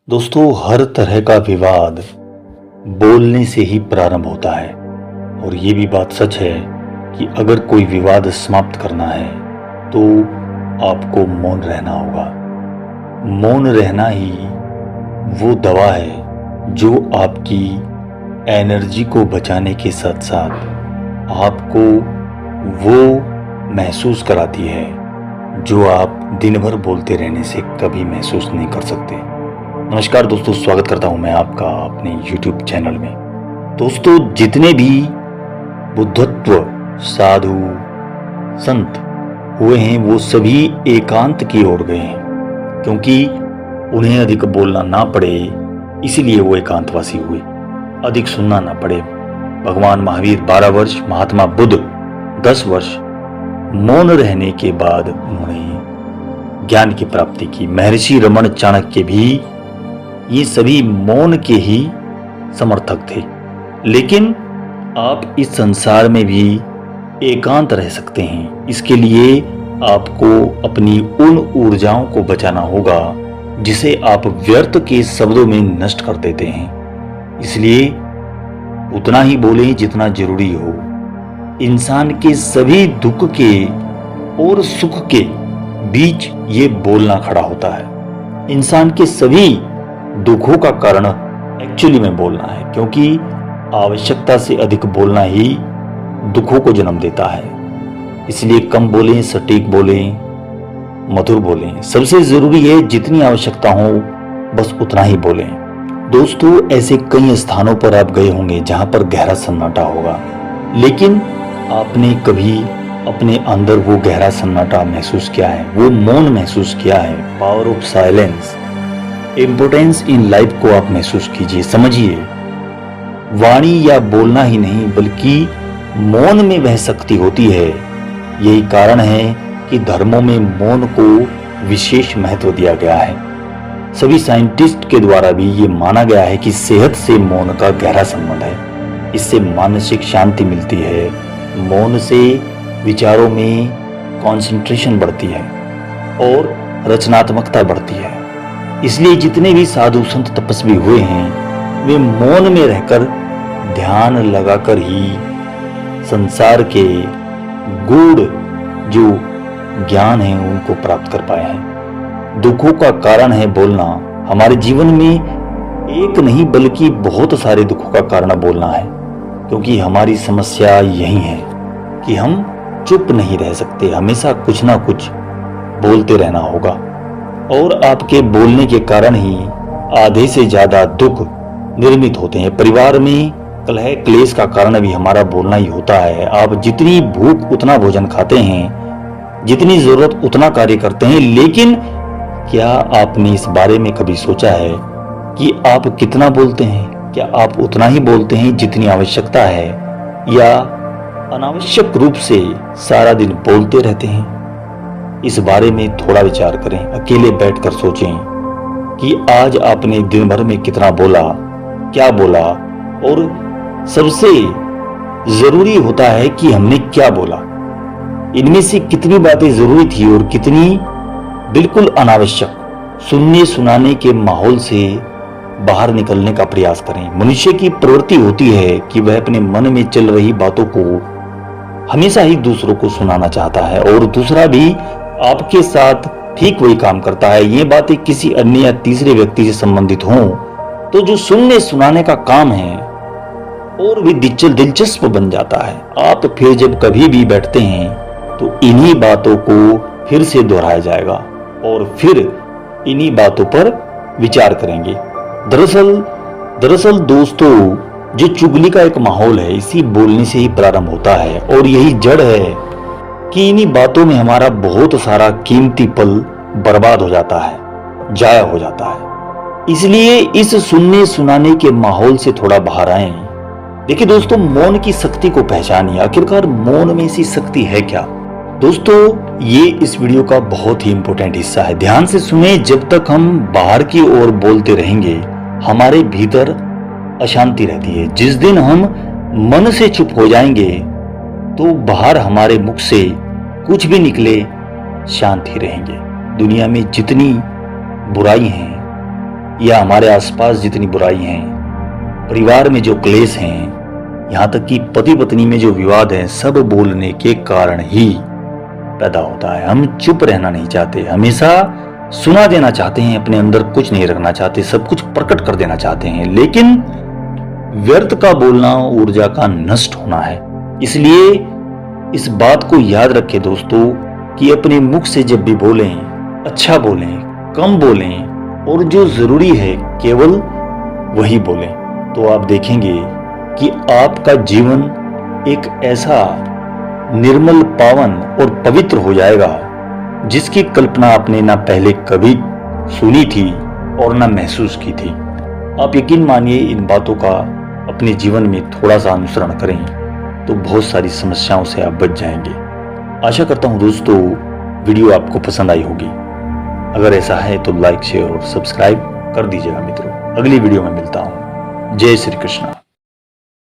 दोस्तों, हर तरह का विवाद बोलने से ही प्रारंभ होता है। और ये भी बात सच है कि अगर कोई विवाद समाप्त करना है तो आपको मौन रहना होगा। मौन रहना ही वो दवा है जो आपकी एनर्जी को बचाने के साथ साथ आपको वो महसूस कराती है जो आप दिन भर बोलते रहने से कभी महसूस नहीं कर सकते। नमस्कार दोस्तों, स्वागत करता हूं मैं आपका अपने YouTube चैनल में। दोस्तों, जितने भी बुद्धत्व साधु संत हुए हैं वो सभी एकांत की ओर गए हैं, क्योंकि उन्हें अधिक बोलना ना पड़े इसीलिए वो एकांतवासी हुए। अधिक सुनना ना पड़े। भगवान महावीर 12 वर्ष, महात्मा बुद्ध 10 वर्ष मौन रहने के बाद उन्होंने ज्ञान की प्राप्ति की। महर्षि रमण चाणक्य भी ये सभी मौन के ही समर्थक थे। लेकिन आप इस संसार में भी एकांत रह सकते हैं। इसके लिए आपको अपनी उन ऊर्जाओं को बचाना होगा जिसे आप व्यर्थ के शब्दों में नष्ट कर देते हैं। इसलिए उतना ही बोलें जितना जरूरी हो। इंसान के सभी दुख के और सुख के बीच ये बोलना खड़ा होता है। इंसान के सभी दुखों का कारण एक्चुअली में बोलना है, क्योंकि आवश्यकता से अधिक बोलना ही दुखों को जन्म देता है। इसलिए कम बोलें, सटीक बोलें, मधुर बोलें। सबसे जरूरी है जितनी आवश्यकता हो बस उतना ही बोलें। दोस्तों, ऐसे कई स्थानों पर आप गए होंगे जहां पर गहरा सन्नाटा होगा, लेकिन आपने कभी अपने अंदर वो गहरा सन्नाटा महसूस किया है, वो मौन महसूस किया है। Power of silence, importance in life को आप महसूस कीजिए, समझिए। वाणी या बोलना ही नहीं बल्कि मौन में वह शक्ति होती है। यही कारण है कि धर्मों में मौन को विशेष महत्व दिया गया है। सभी साइंटिस्ट के द्वारा भी ये माना गया है कि सेहत से मौन का गहरा संबंध है। इससे मानसिक शांति मिलती है। मौन से विचारों में कंसंट्रेशन बढ़ती है और रचनात्मकता बढ़ती है। इसलिए जितने भी साधु संत तपस्वी हुए हैं वे मौन में रहकर ध्यान लगाकर ही संसार के गूढ़ जो ज्ञान है उनको प्राप्त कर पाए हैं। दुखों का कारण है बोलना। हमारे जीवन में एक नहीं बल्कि बहुत सारे दुखों का कारण बोलना है, क्योंकि हमारी समस्या यही है कि हम चुप नहीं रह सकते। हमेशा कुछ ना कुछ बोलते रहना होगा और आपके बोलने के कारण ही आधे से ज्यादा दुख निर्मित होते हैं। परिवार में कलह क्लेश का कारण भी हमारा बोलना ही होता है। आप जितनी भूख उतना भोजन खाते हैं, जितनी जरूरत उतना कार्य करते हैं, लेकिन क्या आपने इस बारे में कभी सोचा है कि आप कितना बोलते हैं? क्या आप उतना ही बोलते हैं जितनी आवश्यकता है, या अनावश्यक रूप से सारा दिन बोलते रहते हैं? इस बारे में थोड़ा विचार करें। अकेले बैठकर सोचें कि आज आपने दिन भर में कितना बोला, क्या बोला, और सबसे जरूरी होता है कि हमने क्या बोला। इनमें से कितनी बातें जरूरी थी और कितनी बिल्कुल अनावश्यक। सुनने सुनाने के माहौल से बाहर निकलने का प्रयास करें। मनुष्य की प्रवृत्ति होती है कि वह अपने मन में चल रही बातों को हमेशा ही दूसरों को सुनाना चाहता है, और दूसरा भी आपके साथ ठीक वही काम करता है। ये बातें किसी अन्य या तीसरे व्यक्ति से संबंधित हों तो जो सुनने सुनाने का काम है और भी दिलचस्प बन जाता है। आप फिर जब कभी भी बैठते हैं तो इन्हीं बातों को फिर से दोहराया जाएगा और फिर इन्हीं बातों पर विचार करेंगे। दरअसल दोस्तों, जो चुगली का एक माहौल है इसी बोलने से ही प्रारंभ होता है, और यही जड़ है कि इन्हीं बातों में हमारा बहुत सारा कीमती पल बर्बाद हो जाता है, जाया हो जाता है। इसलिए इस सुनने सुनाने के माहौल से थोड़ा बाहर आए। देखिए दोस्तों, मौन की शक्ति को पहचानिए। आखिरकार मौन में ऐसी शक्ति है क्या? दोस्तों, ये इस वीडियो का बहुत ही इंपॉर्टेंट हिस्सा है। ध्यान से सुने। जब तक हम बाहर की ओर बोलते रहेंगे हमारे भीतर अशांति रहती है। जिस दिन हम मन से चुप हो जाएंगे तो बाहर हमारे मुख से कुछ भी निकले शांत ही रहेंगे। दुनिया में जितनी बुराई है या हमारे आसपास जितनी बुराई हैं, परिवार में जो क्लेश हैं, यहाँ तक कि पति पत्नी में जो विवाद है, सब बोलने के कारण ही पैदा होता है। हम चुप रहना नहीं चाहते, हमेशा सुना देना चाहते हैं, अपने अंदर कुछ नहीं रखना चाहते, सब कुछ प्रकट कर देना चाहते हैं। लेकिन व्यर्थ का बोलना ऊर्जा का नष्ट होना है। इसलिए इस बात को याद रखें दोस्तों कि अपने मुख से जब भी बोलें, अच्छा बोलें, कम बोलें और जो जरूरी है केवल वही बोलें। तो आप देखेंगे कि आपका जीवन एक ऐसा निर्मल, पावन और पवित्र हो जाएगा जिसकी कल्पना आपने ना पहले कभी सुनी थी और ना महसूस की थी। आप यकीन मानिए, इन बातों का अपने जीवन में थोड़ा सा अनुसरण करें तो बहुत सारी समस्याओं से आप बच जाएंगे। आशा करता हूं दोस्तों वीडियो आपको पसंद आई होगी। अगर ऐसा है तो लाइक, शेयर और सब्सक्राइब कर दीजिएगा मित्रों। अगली वीडियो में मिलता हूं। जय श्री कृष्ण।